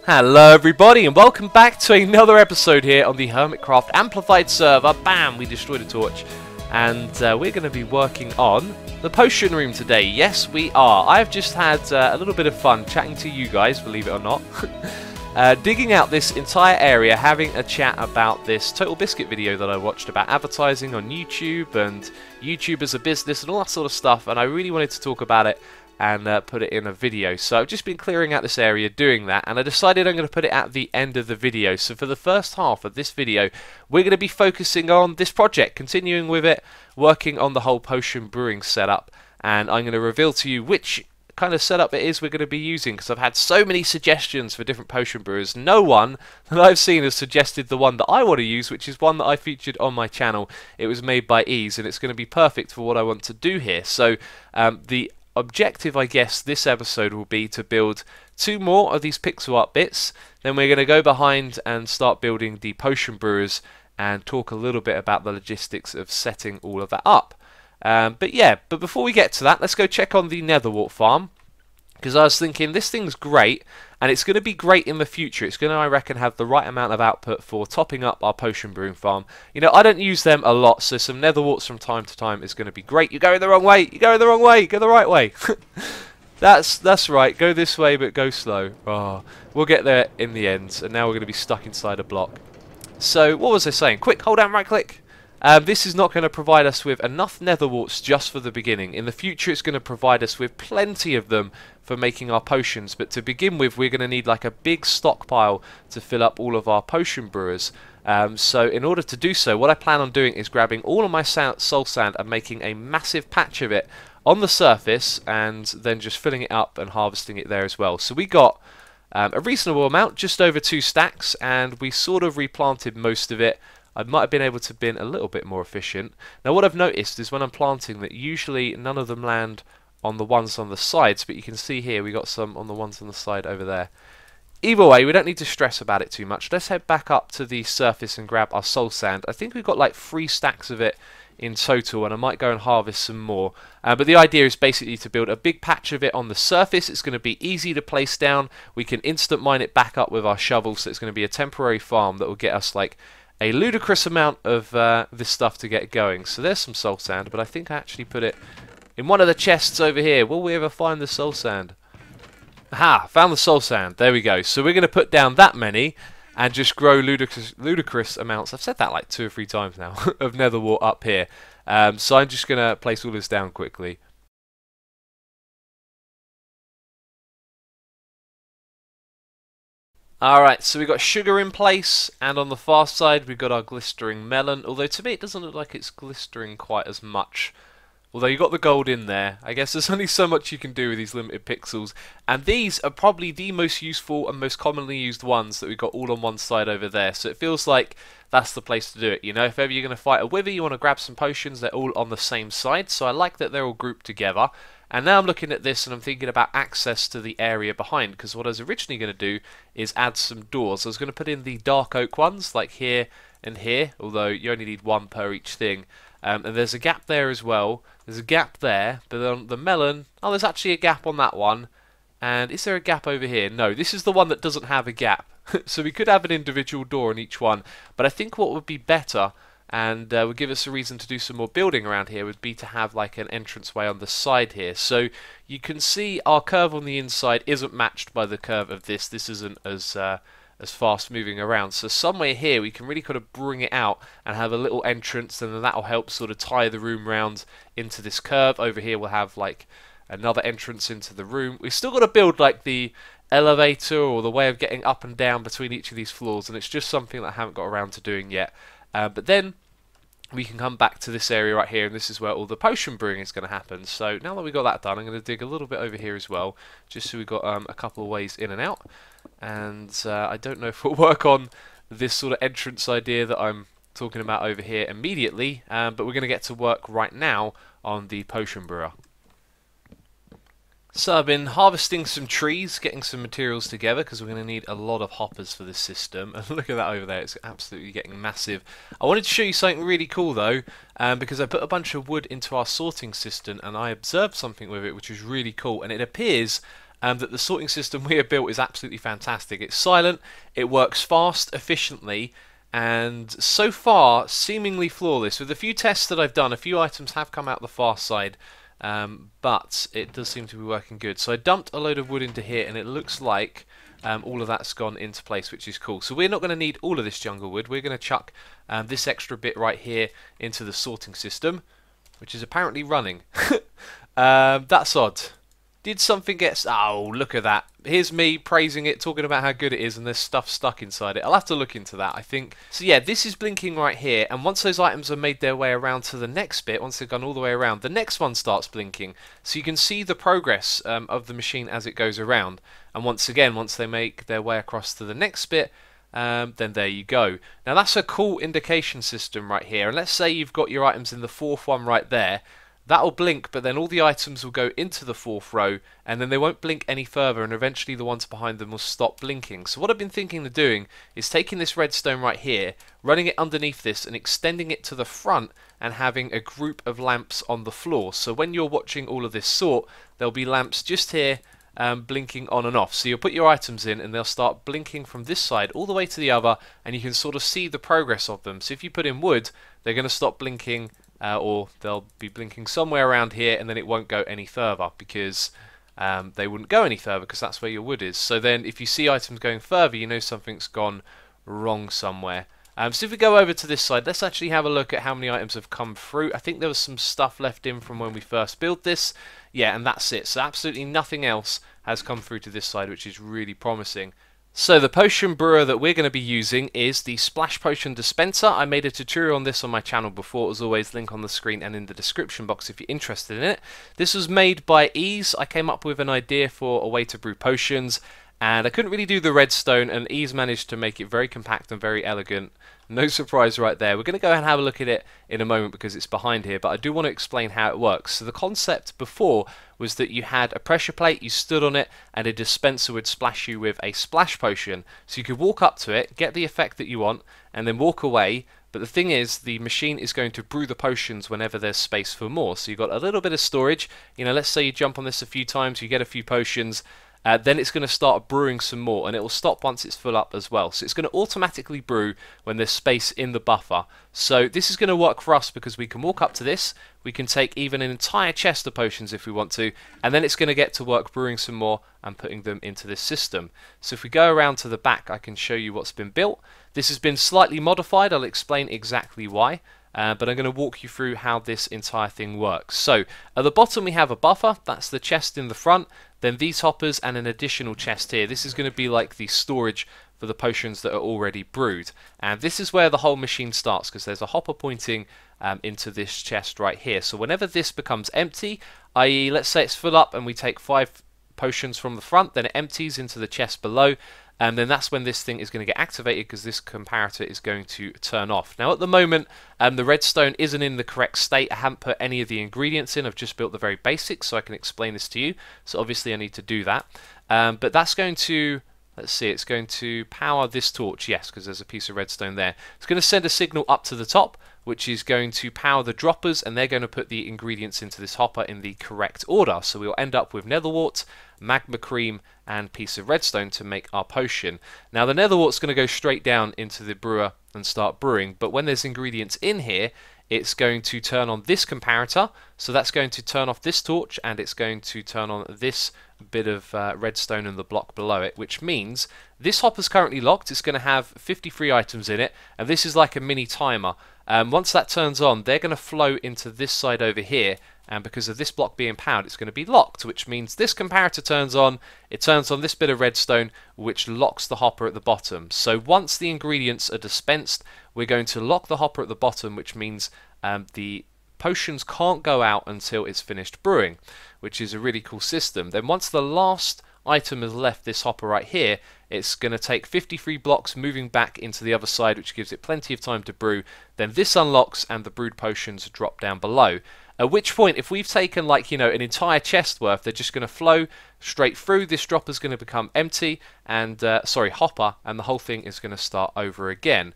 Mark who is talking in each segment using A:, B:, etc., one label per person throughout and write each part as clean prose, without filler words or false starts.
A: Hello everybody and welcome back to another episode here on the Hermitcraft Amplified server. Bam! We destroyed a torch. And we're going to be working on the potion room today. Yes, we are. I've just had a little bit of fun chatting to you guys, believe it or not. Digging out this entire area, having a chat about this Total Biscuit video that I watched about advertising on YouTube and YouTube as a business and all that sort of stuff. And I really wanted to talk about it and put it in a video. So I've just been clearing out this area doing that, and I decided I'm going to put it at the end of the video. So for the first half of this video we're going to be focusing on this project, continuing with it, working on the whole potion brewing setup, and I'm going to reveal to you which kind of setup it is we're going to be using, because I've had so many suggestions for different potion brewers. No one that I've seen has suggested the one that I want to use, which is one that I featured on my channel. It was made by Ease and it's going to be perfect for what I want to do here. So the objective, I guess, this episode will be to build 2 more of these pixel art bits. Then we're going to go behind and start building the potion brewers and talk a little bit about the logistics of setting all of that up. But before we get to that, let's go check on the Nether wart farm, because I was thinking this thing's great and it's going to be great in the future. It's going to, I reckon, have the right amount of output for topping up our potion brewing farm. You know, I don't use them a lot, so some nether warts from time to time is going to be great. You're going the wrong way! You're going the wrong way! Go the right way! That's right. Go this way, but go slow. Oh, we'll get there in the end, and now we're going to be stuck inside a block. So, what was I saying? Quick, hold down right click. This is not going to provide us with enough nether warts just for the beginning. In the future it's going to provide us with plenty of them for making our potions, but to begin with we're going to need like a big stockpile to fill up all of our potion brewers. So in order to do so, what I plan on doing is grabbing all of my soul sand and making a massive patch of it on the surface, and then just filling it up and harvesting it there as well. So we got a reasonable amount, just over 2 stacks, and we sort of replanted most of it. I might have been able to bin a little bit more efficient. Now what I've noticed is when I'm planting that usually none of them land on the ones on the sides, but you can see here we got some on the ones on the side over there. Either way, we don't need to stress about it too much. Let's head back up to the surface and grab our soul sand. I think we've got like 3 stacks of it in total, and I might go and harvest some more. But the idea is basically to build a big patch of it on the surface. It's going to be easy to place down. We can instant mine it back up with our shovels, so it's going to be a temporary farm that will get us like a ludicrous amount of this stuff to get going. So there's some soul sand, but I think I actually put it in one of the chests over here. Will we ever find the soul sand? Aha, found the soul sand. There we go. So we're going to put down that many and just grow ludicrous amounts. I've said that like 2 or 3 times now of nether wart up here. So I'm just going to place all this down quickly. Alright, so we've got sugar in place, and on the far side we've got our glistering melon, although to me it doesn't look like it's glistering quite as much. Although you got the gold in there. I guess there's only so much you can do with these limited pixels, and these are probably the most useful and most commonly used ones that we've got all on one side over there, so it feels like that's the place to do it. You know, if ever you're going to fight a wither, you want to grab some potions, they're all on the same side, so I like that they're all grouped together. And now I'm looking at this and I'm thinking about access to the area behind, because what I was originally going to do is add some doors. I was going to put in the dark oak ones, like here and here, although you only need 1 per each thing. And there's a gap there as well. There's a gap there, but on the melon, oh, there's actually a gap on that one. And is there a gap over here? No, this is the one that doesn't have a gap. So we could have an individual door on each one, but I think what would be better, and would give us a reason to do some more building around here, would be to have like an entranceway on the side here. So you can see our curve on the inside isn't matched by the curve of this. This isn't as fast moving around. So somewhere here we can really kind of bring it out and have a little entrance, and then that will help sort of tie the room round into this curve. Over here we'll have like another entrance into the room. We've still got to build like the elevator or the way of getting up and down between each of these floors, and it's just something that I haven't got around to doing yet. But then we can come back to this area right here, and this is where all the potion brewing is going to happen. So now that we've got that done, I'm going to dig a little bit over here as well, just so we've got a couple of ways in and out. And I don't know if we'll work on this sort of entrance idea that I'm talking about over here immediately, but we're going to get to work right now on the potion brewer. So I've been harvesting some trees, getting some materials together, because we're going to need a lot of hoppers for this system. And look at that over there, it's absolutely getting massive. I wanted to show you something really cool though, because I put a bunch of wood into our sorting system and I observed something with it which is really cool, and it appears that the sorting system we have built is absolutely fantastic. It's silent, it works fast, efficiently, and so far seemingly flawless. With a few tests that I've done, a few items have come out the far side, but it does seem to be working good. So I dumped a load of wood into here, and it looks like all of that's gone into place, which is cool. So we're not going to need all of this jungle wood. We're going to chuck this extra bit right here into the sorting system, which is apparently running. That's odd. Did something get... Oh, look at that. Here's me praising it, talking about how good it is, and there's stuff stuck inside it. I'll have to look into that, I think. So yeah, this is blinking right here, and once those items are made their way around to the next bit, once they've gone all the way around, the next one starts blinking. So you can see the progress of the machine as it goes around. And once again, once they make their way across to the next bit, then there you go. Now that's a cool indication system right here. And let's say you've got your items in the fourth one right there. That'll blink, but then all the items will go into the fourth row, and then they won't blink any further, and eventually the ones behind them will stop blinking. So what I've been thinking of doing is taking this redstone right here, running it underneath this, and extending it to the front, and having a group of lamps on the floor. So when you're watching all of this sort, there'll be lamps just here, blinking on and off. So you'll put your items in, and they'll start blinking from this side all the way to the other, and you can sort of see the progress of them. So if you put in wood, they're going to stop blinking, or they'll be blinking somewhere around here, and then it won't go any further because they wouldn't go any further because that's where your wood is. So then if you see items going further, you know something's gone wrong somewhere. So if we go over to this side, let's actually have a look at how many items have come through. I think there was some stuff left in from when we first built this. Yeah, and that's it. So absolutely nothing else has come through to this side, which is really promising. So the potion brewer that we're going to be using is the Splash Potion Dispenser. I made a tutorial on this on my channel before. As always, link on the screen and in the description box if you're interested in it. This was made by Ease. I came up with an idea for a way to brew potions, and I couldn't really do the redstone, and Ease managed to make it very compact and very elegant. No surprise right there. We're going to go and have a look at it in a moment because it's behind here, but I do want to explain how it works. So the concept before was that you had a pressure plate, you stood on it, and a dispenser would splash you with a splash potion. So you could walk up to it, get the effect that you want, and then walk away. But the thing is, the machine is going to brew the potions whenever there's space for more. So you've got a little bit of storage. You know, let's say you jump on this a few times, you get a few potions, then it's going to start brewing some more, and it will stop once it's full up as well. So it's going to automatically brew when there's space in the buffer. So this is going to work for us because we can walk up to this, we can take even an entire chest of potions if we want to, and then it's going to get to work brewing some more and putting them into this system. So if we go around to the back, I can show you what's been built. This has been slightly modified. I'll explain exactly why. But I'm going to walk you through how this entire thing works. So at the bottom we have a buffer, that's the chest in the front, then these hoppers and an additional chest here. This is going to be like the storage for the potions that are already brewed. And this is where the whole machine starts because there's a hopper pointing into this chest right here. So whenever this becomes empty, i.e. let's say it's full up and we take 5 potions from the front, then it empties into the chest below, and then that's when this thing is going to get activated because this comparator is going to turn off. Now at the moment the redstone isn't in the correct state. I haven't put any of the ingredients in. I've just built the very basics so I can explain this to you. So obviously I need to do that. But that's going to, let's see, it's going to power this torch, yes, because there's a piece of redstone there. It's going to send a signal up to the top, which is going to power the droppers, and they're going to put the ingredients into this hopper in the correct order. So we'll end up with nether wart, magma cream, and piece of redstone to make our potion. Now the nether wart's going to go straight down into the brewer and start brewing, but when there's ingredients in here, it's going to turn on this comparator, so that's going to turn off this torch, and it's going to turn on this bit of redstone in the block below it, which means this hopper's currently locked. It's going to have 53 items in it, and this is like a mini timer. Once that turns on, they're going to flow into this side over here, and because of this block being powered, it's going to be locked, which means this comparator turns on, it turns on this bit of redstone, which locks the hopper at the bottom. So once the ingredients are dispensed, we're going to lock the hopper at the bottom, which means the potions can't go out until it's finished brewing, which is a really cool system. Then once the last item has left this hopper right here, it's going to take 53 blocks moving back into the other side, which gives it plenty of time to brew. Then this unlocks and the brewed potions drop down below. At which point, if we've taken like, you know, an entire chest worth, they're just going to flow straight through. This dropper's going to become empty, and hopper, and the whole thing is going to start over again.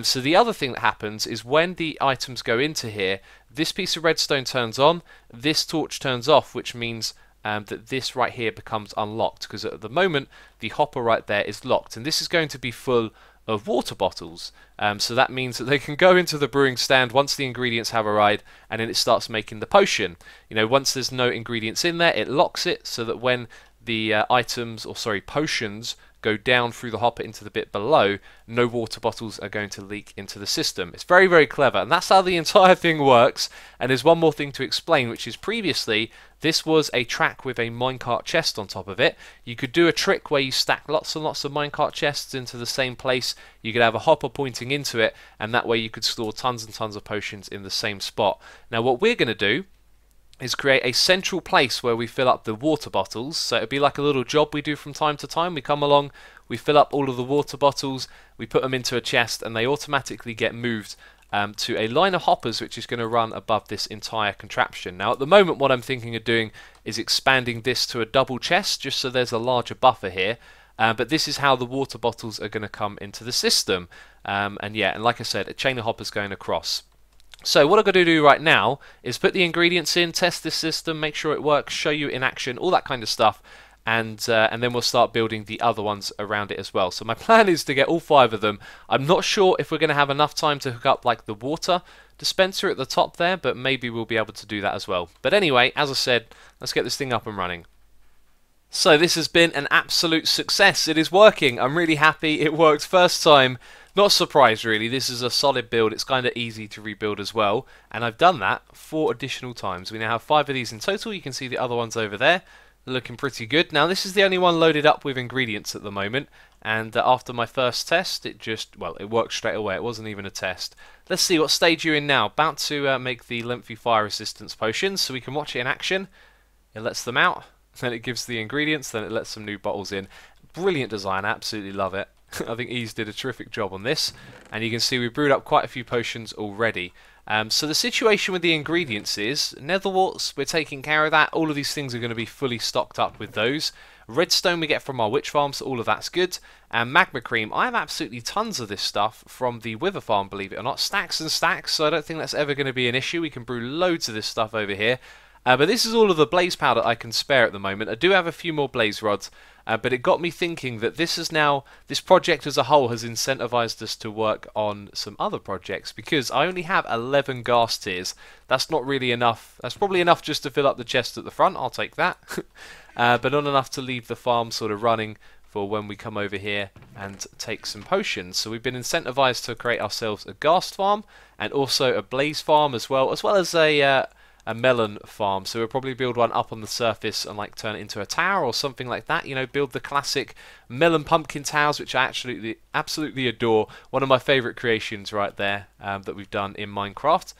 A: So the other thing that happens is when the items go into here, this piece of redstone turns on, this torch turns off, which means that this right here becomes unlocked, because at the moment the hopper right there is locked, and this is going to be full of water bottles. So that means that they can go into the brewing stand once the ingredients have arrived, and then it starts making the potion. You know, once there's no ingredients in there, it locks it so that when the potions go down through the hopper into the bit below, no water bottles are going to leak into the system. It's very, very clever, and that's how the entire thing works. And there's one more thing to explain, which is previously this was a track with a minecart chest on top of it. You could do a trick where you stack lots and lots of minecart chests into the same place. You could have a hopper pointing into it, and that way you could store tons and tons of potions in the same spot. Now what we're going to do is create a central place where we fill up the water bottles. So it'd be like a little job we do from time to time. We come along, we fill up all of the water bottles, we put them into a chest, and they automatically get moved to a line of hoppers which is going to run above this entire contraption. Now at the moment what I'm thinking of doing is expanding this to a double chest just so there's a larger buffer here. But this is how the water bottles are going to come into the system. And like I said, a chain of hoppers going across. So what I'm going to do right now is put the ingredients in, test this system, make sure it works, show you in action, all that kind of stuff, and then we'll start building the other ones around it as well. So my plan is to get all 5 of them. I'm not sure if we're going to have enough time to hook up like the water dispenser at the top there, but maybe we'll be able to do that as well. But anyway, as I said, let's get this thing up and running. So this has been an absolute success. It is working. I'm really happy. It worked first time. Not surprised really, this is a solid build, it's kind of easy to rebuild as well, and I've done that 4 additional times. We now have 5 of these in total. You can see the other ones over there, they're looking pretty good. Now this is the only one loaded up with ingredients at the moment, and after my first test it worked straight away, it wasn't even a test. Let's see, what stage you're in now. About to make the lengthy fire resistance potions, so we can watch it in action. It lets them out, then it gives the ingredients, then it lets some new bottles in. Brilliant design, absolutely love it. I think Ease did a terrific job on this, and you can see we've brewed up quite a few potions already. So the situation with the ingredients is Nether warts, we're taking care of that. All of these things are going to be fully stocked up with those. Redstone we get from our witch farm, so all of that's good. And magma cream, I have absolutely tons of this stuff from the wither farm, believe it or not. Stacks and stacks, so I don't think that's ever going to be an issue. We can brew loads of this stuff over here. But this is all of the blaze powder I can spare at the moment. I do have a few more blaze rods, but it got me thinking that this project as a whole has incentivized us to work on some other projects, because I only have 11 gas tiers. That's not really enough. That's probably enough just to fill up the chest at the front. I'll take that. But not enough to leave the farm sort of running for when we come over here and take some potions. So we've been incentivized to create ourselves a ghast farm and also a blaze farm as well as a melon farm. So we'll probably build one up on the surface and like turn it into a tower or something like that. You know, build the classic melon pumpkin towers, which I absolutely adore. One of my favourite creations right there that we've done in Minecraft.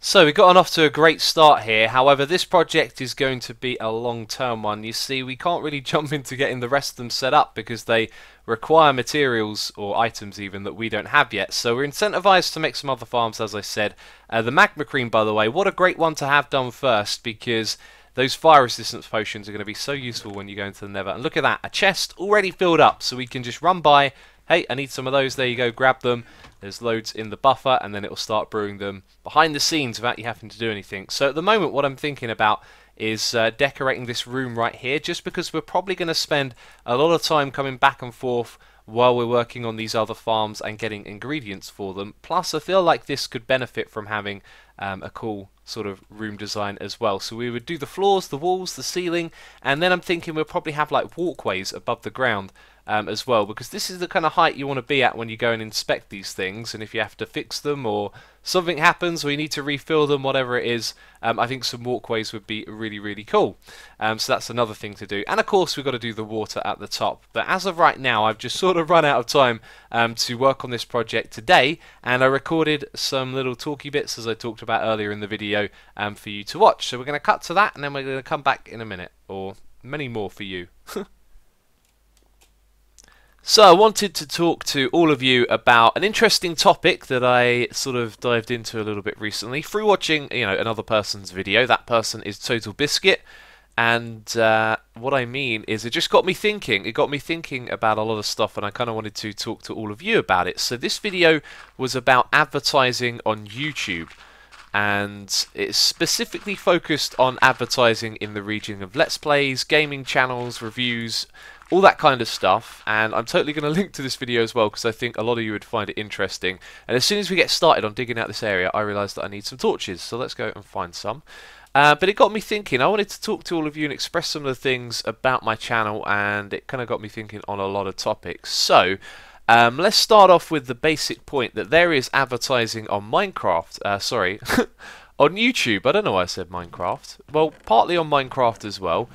A: So we've gotten off to a great start here. However, this project is going to be a long-term one. You see, we can't really jump into getting the rest of them set up because they require materials or items even that we don't have yet. So we're incentivized to make some other farms, as I said. The magma cream, by the way, what a great one to have done first, because those fire resistance potions are going to be so useful when you go into the Nether. And look at that, a chest already filled up, so we can just run by. Hey, I need some of those. There you go, grab them. There's loads in the buffer, and then it will start brewing them behind the scenes without you having to do anything. So at the moment, what I'm thinking about is decorating this room right here, just because we're probably going to spend a lot of time coming back and forth while we're working on these other farms and getting ingredients for them. Plus, I feel like this could benefit from having a cool sort of room design as well. So we would do the floors, the walls, the ceiling, and then I'm thinking we'll probably have like walkways above the ground as well, because this is the kind of height you want to be at when you go and inspect these things, and if you have to fix them or something happens or you need to refill them, whatever it is, I think some walkways would be really, really cool. So that's another thing to do. And of course we've got to do the water at the top. But as of right now, I've just sort of run out of time to work on this project today, and I recorded some little talky bits, as I talked about earlier in the video, for you to watch. So we're going to cut to that, and then we're going to come back in a minute, or many more for you. So I wanted to talk to all of you about an interesting topic that I sort of dived into a little bit recently through watching, another person's video. That person is Total Biscuit, and what I mean is it just got me thinking. It got me thinking about a lot of stuff, and I kind of wanted to talk to all of you about it. So this video was about advertising on YouTube. and it's specifically focused on advertising in the region of Let's Plays, gaming channels, reviews, all that kind of stuff. And I'm totally going to link to this video as well because I think a lot of you would find it interesting. And as soon as we get started on digging out this area, I realised that I need some torches, so let's go and find some. But it got me thinking. I wanted to talk to all of you and express some of the things about my channel, and it kind of got me thinking on a lot of topics. So let's start off with the basic point that there is advertising on Minecraft, sorry, on YouTube. I don't know why I said Minecraft. Well, partly on Minecraft as well.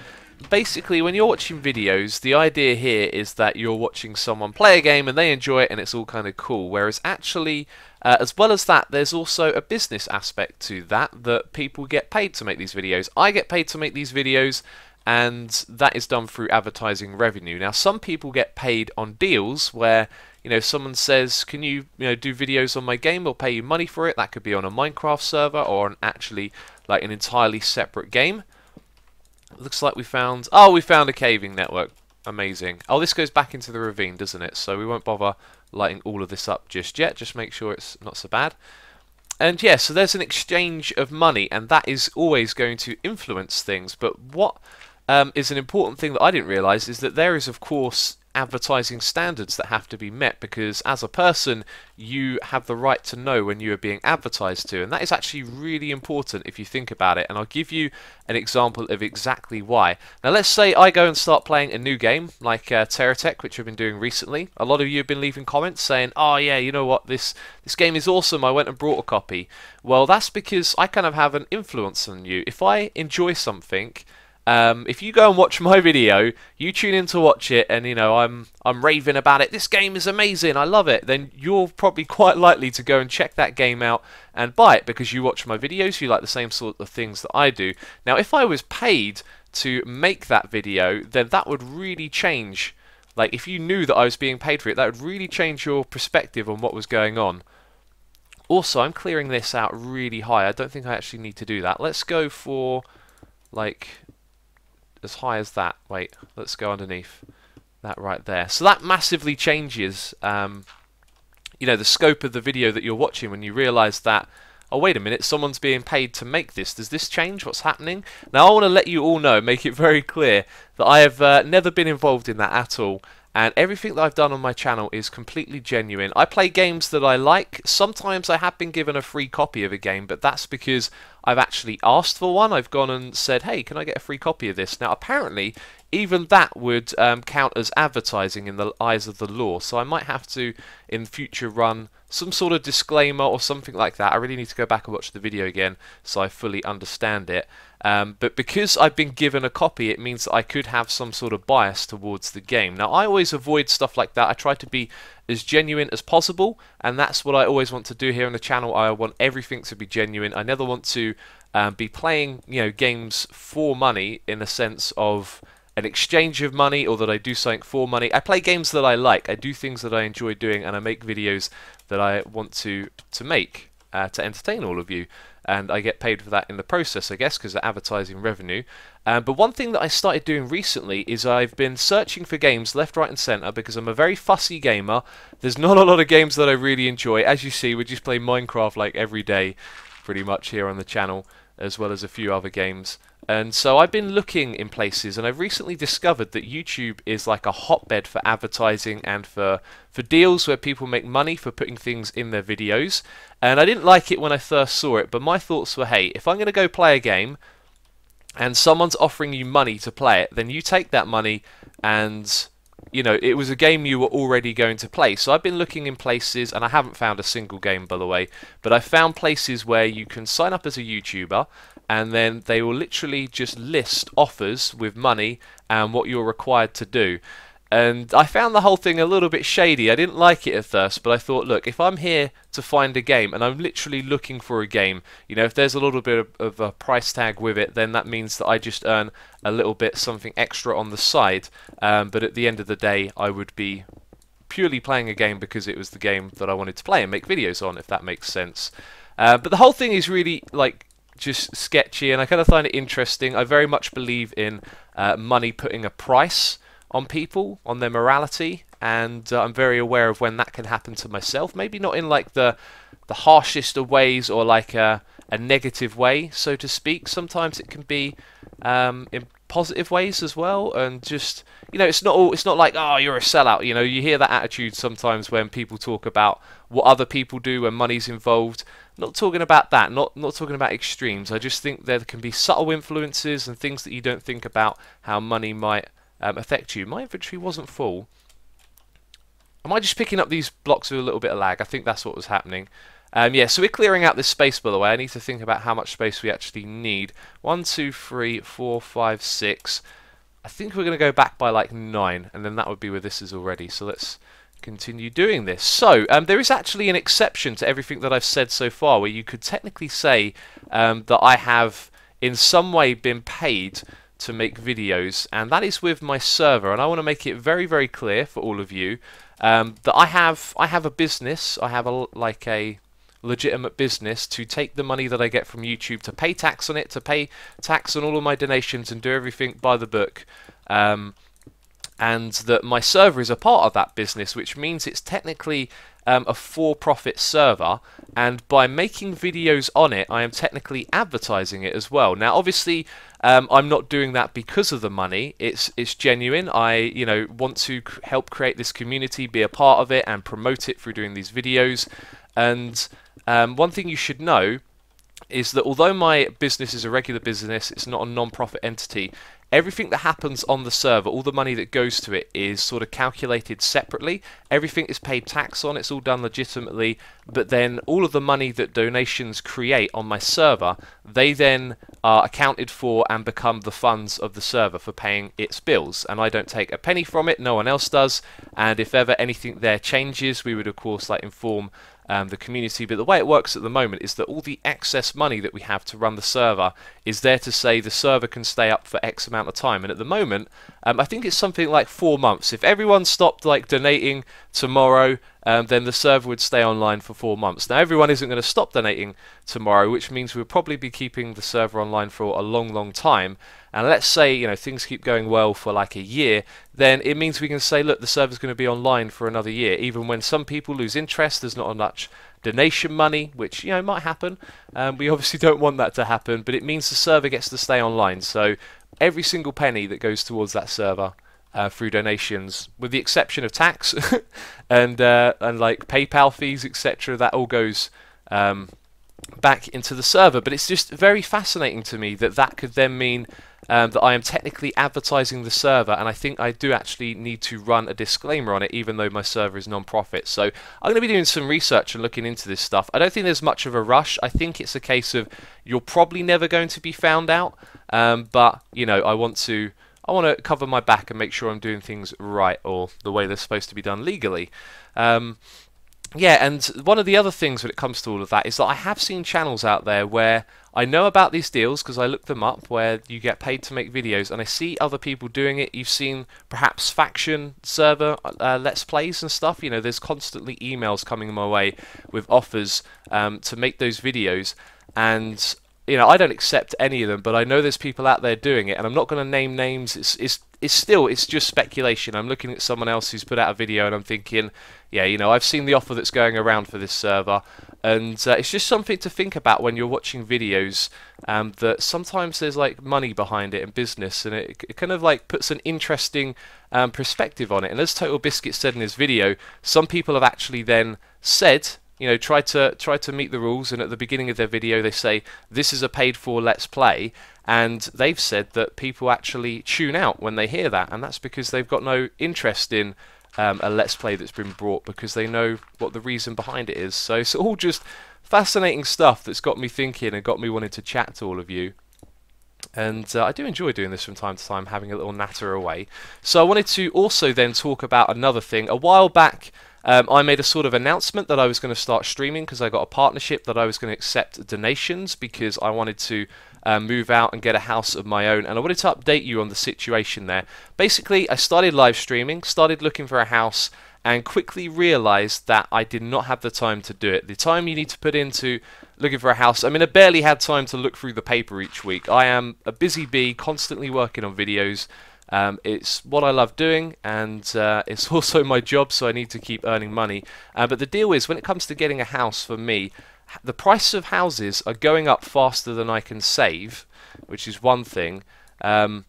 A: Basically, when you're watching videos, the idea here is that you're watching someone play a game and they enjoy it and it's all kind of cool. Whereas actually, as well as that, there's also a business aspect to that people get paid to make these videos. I get paid to make these videos, and that is done through advertising revenue. Now, some people get paid on deals where, you know, someone says, can you, do videos on my game? We'll pay you money for it. That could be on a Minecraft server or on actually like an entirely separate game. Looks like we found a caving network. Amazing. Oh, this goes back into the ravine, doesn't it? So we won't bother lighting all of this up just yet. Just make sure it's not so bad. And yeah, so there's an exchange of money, and that is always going to influence things. But what is an important thing that I didn't realise is that there is, of course, advertising standards that have to be met, because as a person you have the right to know when you are being advertised to, and that is actually really important if you think about it. And I'll give you an example of exactly why. Now, let's say I go and start playing a new game like Tech, which I've been doing recently. A lot of you have been leaving comments saying, oh yeah, you know what, this game is awesome, I went and brought a copy. Well, that's because I kind of have an influence on you. If I enjoy something, if you go and watch my video, you tune in to watch it, and I'm raving about it, this game is amazing, I love it, then you're probably quite likely to go and check that game out and buy it because you watch my videos, you like the same sort of things that I do. Now, if I was paid to make that video, then that would really change. Like, if you knew that I was being paid for it, that would really change your perspective on what was going on. Also, I'm clearing this out really high. I don't think I actually need to do that. Let's go for, like, as high as that. Wait, let's go underneath that right there. So that massively changes the scope of the video that you're watching when you realise that, oh wait a minute, someone's being paid to make this. Does this change what's happening? Now, I want to let you all know, make it very clear, that I have never been involved in that at all, and everything that I've done on my channel is completely genuine. I play games that I like. Sometimes I have been given a free copy of a game, but that's because I've actually asked for one. I've gone and said, hey, can I get a free copy of this? Now, apparently, even that would count as advertising in the eyes of the law, so I might have to, in future, run some sort of disclaimer or something like that. I really need to go back and watch the video again so I fully understand it. But because I've been given a copy, it means that I could have some sort of bias towards the game. Now, I always avoid stuff like that. I try to be as genuine as possible, and that's what I always want to do here on the channel. I want everything to be genuine. I never want to be playing games for money in a sense of an exchange of money, or that I do something for money. I play games that I like. I do things that I enjoy doing, and I make videos that I want to make to entertain all of you. And I get paid for that in the process, I guess, because of advertising revenue. But one thing that I started doing recently is I've been searching for games left, right and centre, because I'm a very fussy gamer. There's not a lot of games that I really enjoy. As you see, we just play Minecraft like every day, pretty much, here on the channel, as well as a few other games. And so I've been looking in places, and I've recently discovered that YouTube is like a hotbed for advertising and for deals where people make money for putting things in their videos. And I didn't like it when I first saw it, but my thoughts were, hey, if I'm going to go play a game and someone's offering you money to play it, then you take that money and, it was a game you were already going to play. So I've been looking in places, and I haven't found a single game, by the way, but I've found places where you can sign up as a YouTuber, and then they will literally just list offers with money and what you're required to do. And I found the whole thing a little bit shady. I didn't like it at first, but I thought, look, if I'm here to find a game and I'm literally looking for a game, if there's a little bit of a price tag with it, then that means that I just earn a little bit something extra on the side. But at the end of the day, I would be purely playing a game because it was the game that I wanted to play and make videos on, if that makes sense. But the whole thing is really just sketchy, and I kind of find it interesting. I very much believe in money putting a price on people, on their morality, and I'm very aware of when that can happen to myself. Maybe not in like the harshest of ways, or like a a negative way, so to speak. Sometimes it can be in positive ways as well, and just, you know, it's not like, oh, you're a sellout. You know, you hear that attitude sometimes when people talk about what other people do when money's involved. Not talking about that, not talking about extremes. I just think there can be subtle influences and things that you don't think about how money might affect you. My inventory wasn't full. Am I just picking up these blocks with a little bit of lag? I think that's what was happening. Yeah, so we're clearing out this space, by the way. I need to think about how much space we actually need. 1, 2, 3, 4, 5, 6. I think we're going to go back by like 9, and then that would be where this is already. So let's continue doing this. So there is actually an exception to everything that I've said so far, where you could technically say that I have in some way been paid to make videos, and that is with my server. And I want to make it very, very clear for all of you that I have a business. I have a legitimate business to take the money that I get from YouTube, to pay tax on it, to pay tax on all of my donations, and do everything by the book. And that my server is a part of that business, which means it's technically a for-profit server, and by making videos on it, I am technically advertising it as well. Now, obviously, I'm not doing that because of the money. It's genuine. I want to help create this community, be a part of it, and promote it through doing these videos. And one thing you should know is that although my business is a regular business, it's not a non-profit entity. Everything that happens on the server, all the money that goes to it, is sort of calculated separately. Everything is paid tax on, it's all done legitimately, but then all of the money that donations create on my server, they then are accounted for and become the funds of the server for paying its bills. And I don't take a penny from it, no one else does, and if ever anything there changes, we would of course inform the community. But the way it works at the moment is that all the excess money that we have to run the server is there to say the server can stay up for X amount of time. And at the moment, I think it's something like 4 months. If everyone stopped donating tomorrow, then the server would stay online for 4 months. Now, everyone isn't going to stop donating tomorrow, which means we'll probably be keeping the server online for a long, long time. And let's say things keep going well for like a year, then it means we can say, look, the server's going to be online for another year. Even when some people lose interest, there's not much donation money, which might happen. We obviously don't want that to happen, but it means the server gets to stay online. So every single penny that goes towards that server through donations, with the exception of tax and like PayPal fees, etc., that all goes back into the server. But it's just very fascinating to me that could then mean that I am technically advertising the server, and I think I do actually need to run a disclaimer on it, even though my server is non-profit. So I'm going to be doing some research and looking into this stuff. I don't think there's much of a rush. I think it's a case of you're probably never going to be found out, but I want to cover my back and make sure I'm doing things right, or the way they're supposed to be done legally. Yeah, and one of the other things when it comes to all of that is that I have seen channels out there where I know about these deals because I look them up, where you get paid to make videos, and I see other people doing it. You've seen perhaps faction server let's plays and stuff. There's constantly emails coming my way with offers to make those videos, and I don't accept any of them, but I know there's people out there doing it, and I'm not going to name names. It's just speculation. I'm looking at someone else who's put out a video, and I'm thinking, yeah, I've seen the offer that's going around for this server, and it's just something to think about when you're watching videos, that sometimes there's money behind it and business, and it kind of puts an interesting perspective on it. And as Total Biscuit said in his video, some people have actually then said, try to meet the rules, and at the beginning of their video they say this is a paid-for Let's Play, and they've said that people actually tune out when they hear that, and that's because they've got no interest in a Let's Play that's been brought, because they know what the reason behind it is. So it's all just fascinating stuff that's got me thinking and got me wanting to chat to all of you. And I do enjoy doing this from time to time, having a little natter away. So I wanted to also then talk about another thing. A while back, I made a sort of announcement that I was going to start streaming because I got a partnership that I was going to accept donations, because I wanted to move out and get a house of my own, and I wanted to update you on the situation there. Basically, I started live streaming, started looking for a house, and quickly realized that I did not have the time to do it. The time you need to put into looking for a house, I barely had time to look through the paper each week. I am a busy bee, constantly working on videos. It's what I love doing, and it's also my job, so I need to keep earning money. But the deal is, when it comes to getting a house for me, the price of houses are going up faster than I can save, which is one thing. And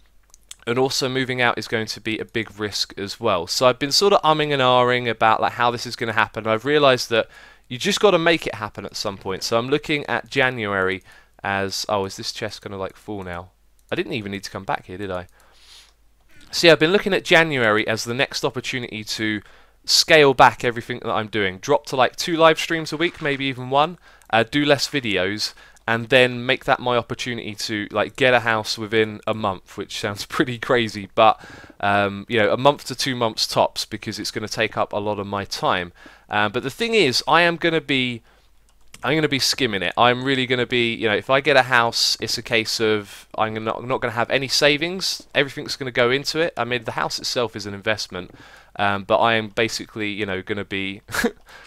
A: also moving out is going to be a big risk as well. So I've been sort of umming and ahhing about like how this is going to happen. I've realised that you just got to make it happen at some point. So I'm looking at January as, oh, is this chest going to like fall now? I didn't even need to come back here, did I? So yeah, I've been looking at January as the next opportunity to scale back everything that I'm doing. Drop to like 2 live streams a week, maybe even 1. Do less videos, and then make that my opportunity to like get a house within a month, which sounds pretty crazy, but you know, a month to 2 months tops, because it's going to take up a lot of my time. But the thing is, I'm going to be skimming it. I'm really going to be, you know, if I get a house, it's a case of I'm not going to have any savings. Everything's going to go into it. I mean, the house itself is an investment, but I am basically, you know, going to be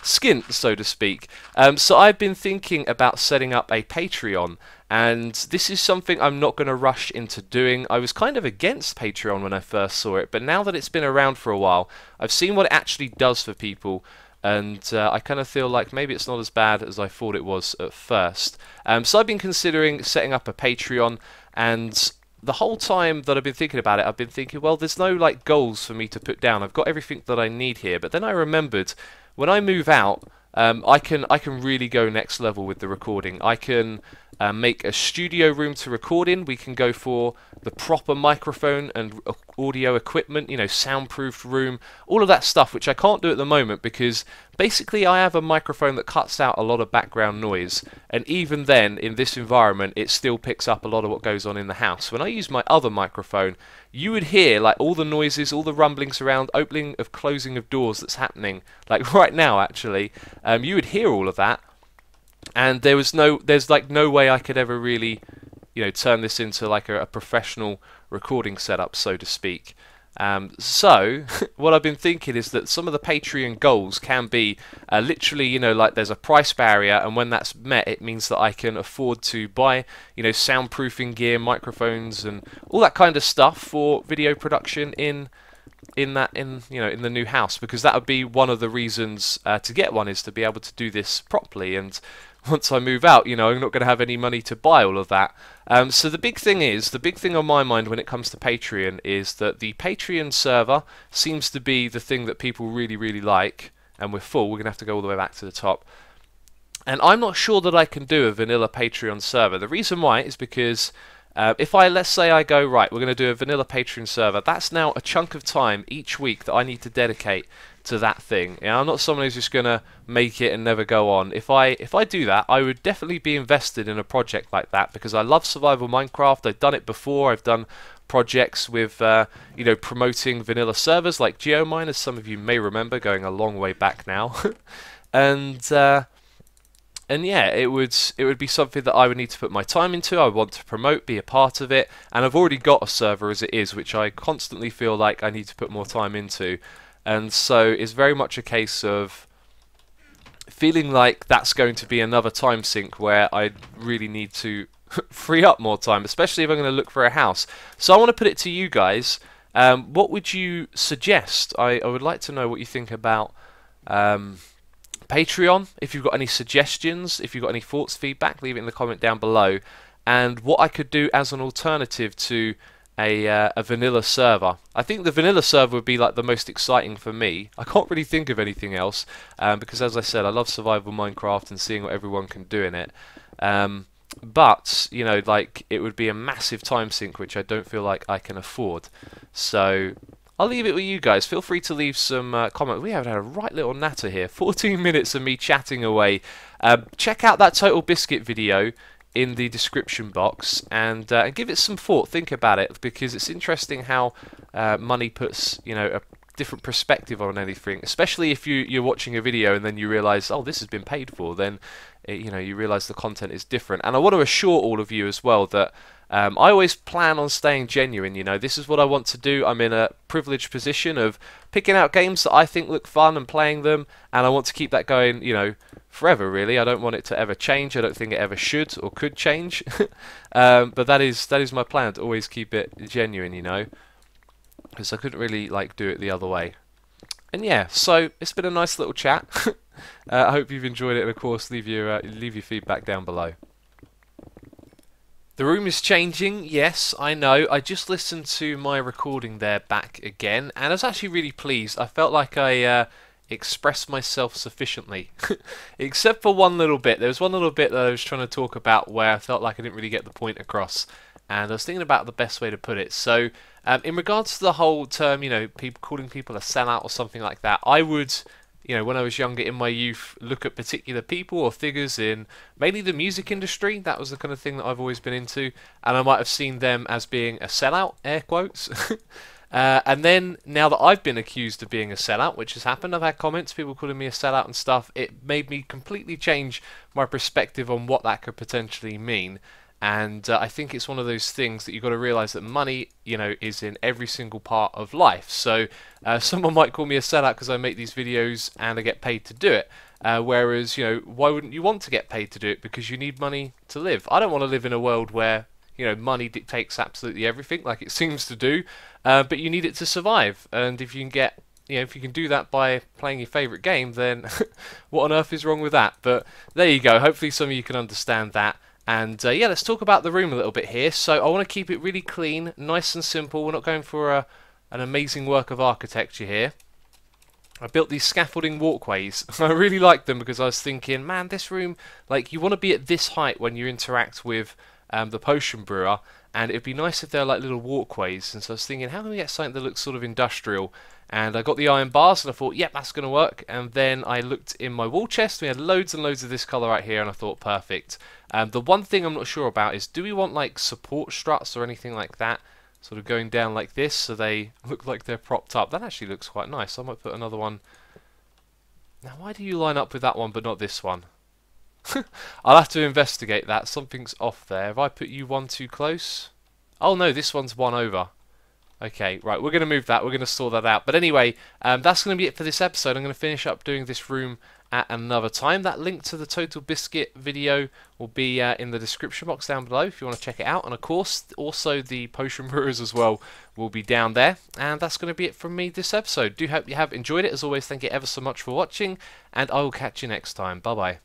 A: skint, so to speak. So I've been thinking about setting up a Patreon, and this is something I'm not going to rush into doing. I was kind of against Patreon when I first saw it, but now that it's been around for a while, I've seen what it actually does for people. And I kind of feel like maybe it's not as bad as I thought it was at first. So I've been considering setting up a Patreon, and the whole time that I've been thinking about it, I've been thinking, well, there's no like goals for me to put down. I've got everything that I need here. But then I remembered, when I move out, I can really go next level with the recording. I can make a studio room to record in. We can go for the proper microphone and audio equipment, you know, soundproofed room, all of that stuff, which I can't do at the moment because basically I have a microphone that cuts out a lot of background noise, and even then in this environment it still picks up a lot of what goes on in the house. When I use my other microphone, you would hear like all the noises, all the rumblings around, opening of closing of doors that's happening like right now actually. You would hear all of that, and there's like no way I could ever really, you know, turn this into like a professional recording setup, so to speak. So what I've been thinking is that some of the Patreon goals can be literally, you know, like there's a price barrier, and when that's met, it means that I can afford to buy, you know, soundproofing gear, microphones, and all that kind of stuff for video production in you know, in the new house, because that would be one of the reasons to get one, is to be able to do this properly. And once I move out, you know, I'm not going to have any money to buy all of that. So the big thing on my mind when it comes to Patreon is that the Patreon server seems to be the thing that people really, really like, and we're full. We're going to have to go all the way back to the top. And I'm not sure that I can do a vanilla Patreon server. The reason why is because if let's say I go, right, we're going to do a vanilla Patreon server, that's now a chunk of time each week that I need to dedicate to that thing. You know, I'm not someone who's just going to make it and never go on. If I do that, I would definitely be invested in a project like that, because I love survival Minecraft. I've done it before. I've done projects with you know, promoting vanilla servers like GeoMine, as some of you may remember, going a long way back now. And yeah, it would be something that I would need to put my time into. I want to promote, be a part of it, and I've already got a server as it is, which I constantly feel like I need to put more time into. And so it's very much a case of feeling like that's going to be another time sink where I really need to free up more time, especially if I'm going to look for a house. So I want to put it to you guys. What would you suggest? I would like to know what you think about Patreon. If you've got any suggestions, if you've got any thoughts, feedback, leave it in the comment down below. And what I could do as an alternative to a vanilla server. I think the vanilla server would be like the most exciting for me. I can't really think of anything else because, as I said, I love survival Minecraft and seeing what everyone can do in it. But you know, like, it would be a massive time sink, which I don't feel like I can afford. So I'll leave it with you guys. Feel free to leave some comments. We haven't had a right little natter here. 14 minutes of me chatting away. Check out that Total Biscuit video in the description box, and give it some thought. Think about it, because it's interesting how money puts, you know, a different perspective on anything, especially if you're watching a video and then you realize, oh, this has been paid for. Then you know, you realize the content is different. And I want to assure all of you as well that I always plan on staying genuine. You know, this is what I want to do. I'm in a privileged position of picking out games that I think look fun and playing them, and I want to keep that going, you know, forever, really. I don't want it to ever change. I don't think it ever should or could change. But that is my plan, to always keep it genuine, you know, because I couldn't really like do it the other way. And yeah, so it's been a nice little chat. I hope you've enjoyed it, and of course, leave your feedback down below. The room is changing, yes, I know. I just listened to my recording there back again, and I was actually really pleased. I felt like I expressed myself sufficiently. Except for one little bit. There was one little bit that I was trying to talk about where I felt like I didn't really get the point across, and I was thinking about the best way to put it. So, in regards to the whole term, people calling people a sellout or something like that, I would, when I was younger in my youth, look at particular people or figures in mainly the music industry. That was the kind of thing that I've always been into, and I might have seen them as being a sellout, air quotes. And then, now that I've been accused of being a sellout, which has happened, I've had comments, people calling me a sellout and stuff, it made me completely change my perspective on what that could potentially mean. And I think it's one of those things that you've got to realise that money, is in every single part of life. So someone might call me a sellout because I make these videos and I get paid to do it. Whereas, why wouldn't you want to get paid to do it? Because you need money to live. I don't want to live in a world where money dictates absolutely everything, like it seems to do, but you need it to survive. And if you can get, if you can do that by playing your favourite game, then what on earth is wrong with that? But there you go. Hopefully some of you can understand that. And yeah, let's talk about the room a little bit here. So I want to keep it really clean, nice and simple. We're not going for an amazing work of architecture here. I built these scaffolding walkways. I really like them because I was thinking, man, this room, like, you want to be at this height when you interact with the potion brewer, and it'd be nice if they're like little walkways. And so I was thinking, how can we get something that looks sort of industrial? And I got the iron bars and I thought, yep, that's going to work. And then I looked in my wall chest, we had loads and loads of this colour right here, and I thought, perfect. The one thing I'm not sure about is, do we want like support struts or anything like that, sort of going down like this so they look like they're propped up? That actually looks quite nice. I might put another one. Now, why do you line up with that one but not this one? I'll have to investigate that. Something's off there. Have I put you one too close? Oh no, this one's one over. Okay, right, we're going to move that. We're going to sort that out. But anyway, that's going to be it for this episode. I'm going to finish up doing this room at another time. That link to the Total Biscuit video will be in the description box down below if you want to check it out. And of course, also the Potion Brewers as well will be down there. And that's going to be it from me this episode. Do hope you have enjoyed it. As always, thank you ever so much for watching, and I will catch you next time. Bye-bye.